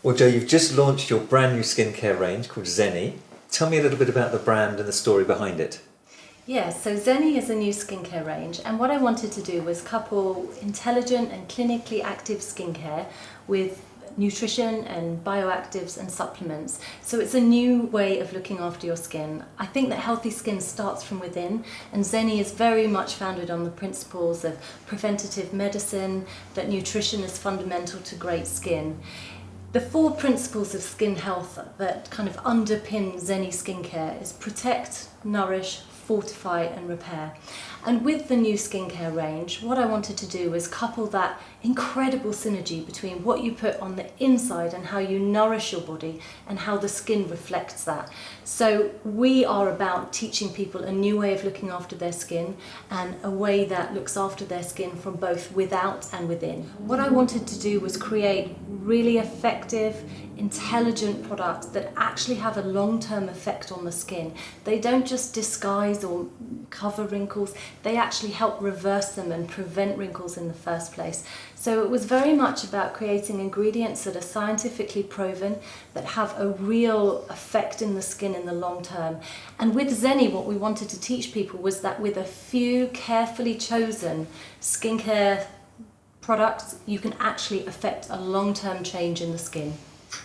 Well, Joe, you've just launched your brand new skincare range called ZENii. Tell me a little bit about the brand and the story behind it. Yes, so ZENii is a new skincare range, and what I wanted to do was couple intelligent and clinically active skincare with nutrition and bioactives and supplements. So it's a new way of looking after your skin. I think that healthy skin starts from within, and ZENii is very much founded on the principles of preventative medicine, that nutrition is fundamental to great skin. The 4 principles of skin health that kind of underpin ZENii skincare is protect, nourish, fortify and repair. And with the new skincare range, what I wanted to do was couple that incredible synergy between what you put on the inside and how you nourish your body and how the skin reflects that. So we are about teaching people a new way of looking after their skin and a way that looks after their skin from both without and within. What I wanted to do was create really effective, intelligent products that actually have a long-term effect on the skin. They don't just disguise or cover wrinkles, they actually help reverse them and prevent wrinkles in the first place. So it was very much about creating ingredients that are scientifically proven, that have a real effect in the skin in the long term. And with ZENii, what we wanted to teach people was that with a few carefully chosen skincare products, you can actually affect a long-term change in the skin.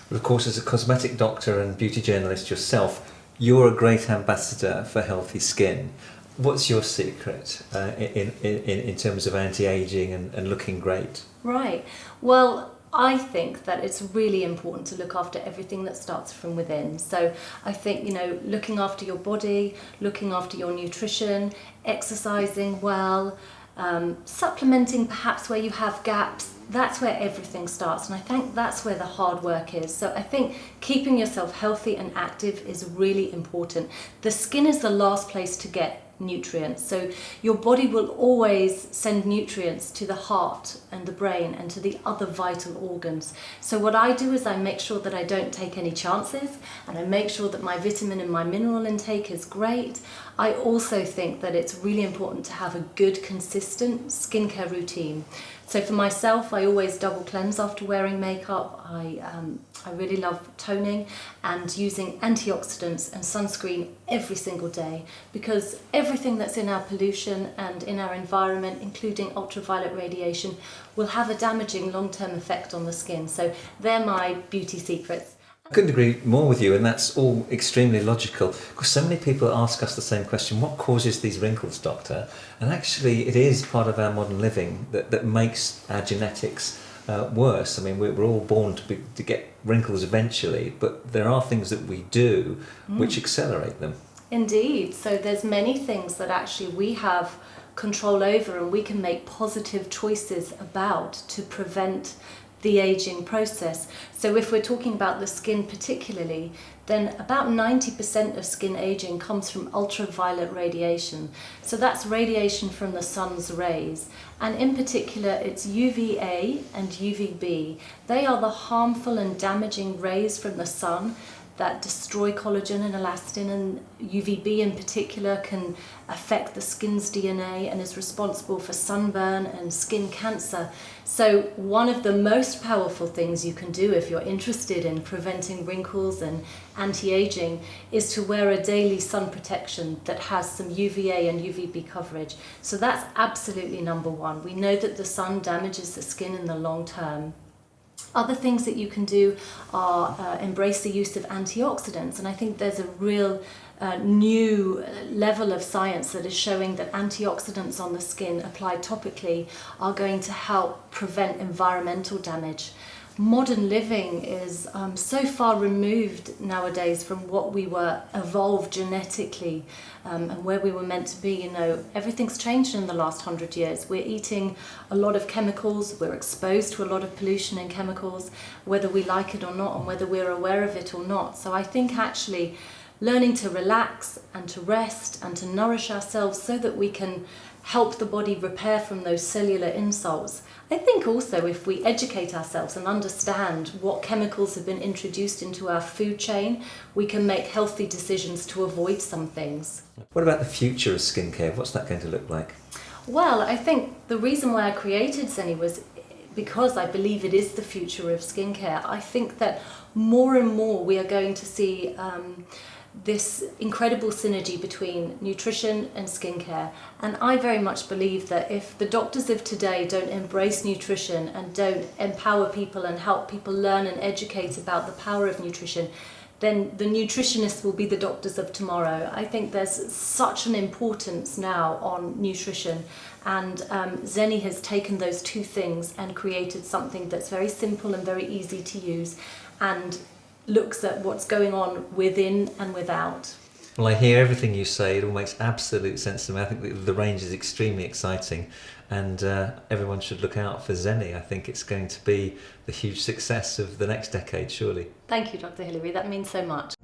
But of course, as a cosmetic doctor and beauty journalist yourself, you're a great ambassador for healthy skin. What's your secret in terms of anti-aging and looking great? Right. Well, I think that it's really important to look after everything that starts from within. So I think, looking after your body, looking after your nutrition, exercising well, supplementing perhaps where you have gaps, that's where everything starts, and I think that's where the hard work is. So I think keeping yourself healthy and active is really important. The skin is the last place to get nutrients, so your body will always send nutrients to the heart and the brain and to the other vital organs. So what I do is I make sure that I don't take any chances, and I make sure that my vitamin and my mineral intake is great. I also think that it's really important to have a good, consistent skincare routine. So for myself, I always double cleanse after wearing makeup. I really love toning and using antioxidants and sunscreen every single day, because everything that's in our pollution and in our environment, including ultraviolet radiation, will have a damaging long-term effect on the skin. So they're my beauty secrets. I couldn't agree more with you, and that's all extremely logical, because so many people ask us the same question: what causes these wrinkles, doctor? And actually it is part of our modern living that makes our genetics worse. I mean, we're all born to get wrinkles eventually, but there are things that we do which accelerate them. Indeed. So there's many things that actually we have control over and we can make positive choices about to prevent the aging process. So if we're talking about the skin particularly, then about 90% of skin aging comes from ultraviolet radiation. So that's radiation from the sun's rays, and in particular it's UVA and UVB. They are the harmful and damaging rays from the sun that destroy collagen and elastin, and UVB in particular can affect the skin's DNA and is responsible for sunburn and skin cancer. So one of the most powerful things you can do if you're interested in preventing wrinkles and anti-aging is to wear a daily sun protection that has some UVA and UVB coverage. So that's absolutely number one. We know that the sun damages the skin in the long term. Other things that you can do are embrace the use of antioxidants, and I think there's a real new level of science that is showing that antioxidants on the skin applied topically are going to help prevent environmental damage. Modern living is so far removed nowadays from what we were evolved genetically and where we were meant to be. Everything's changed in the last 100 years. We're eating a lot of chemicals, we're exposed to a lot of pollution and chemicals, whether we like it or not and whether we're aware of it or not. So I think actually learning to relax and to rest and to nourish ourselves so that we can help the body repair from those cellular insults. I think also if we educate ourselves and understand what chemicals have been introduced into our food chain, we can make healthy decisions to avoid some things. What about the future of skincare? What's that going to look like? Well, I think the reason why I created ZENii was because I believe it is the future of skincare, I think that more and more we are going to see this incredible synergy between nutrition and skincare. And I very much believe that if the doctors of today don't embrace nutrition and don't empower people and help people learn and educate about the power of nutrition, then the nutritionists will be the doctors of tomorrow. I think there's such an importance now on nutrition, and ZENI has taken those two things and created something that's very simple and very easy to use, and looks at what's going on within and without. Well, I hear everything you say. It all makes absolute sense to me. I think the range is extremely exciting, and everyone should look out for ZENI. I think it's going to be the huge success of the next decade, surely. Thank you, Dr. Hilary. That means so much.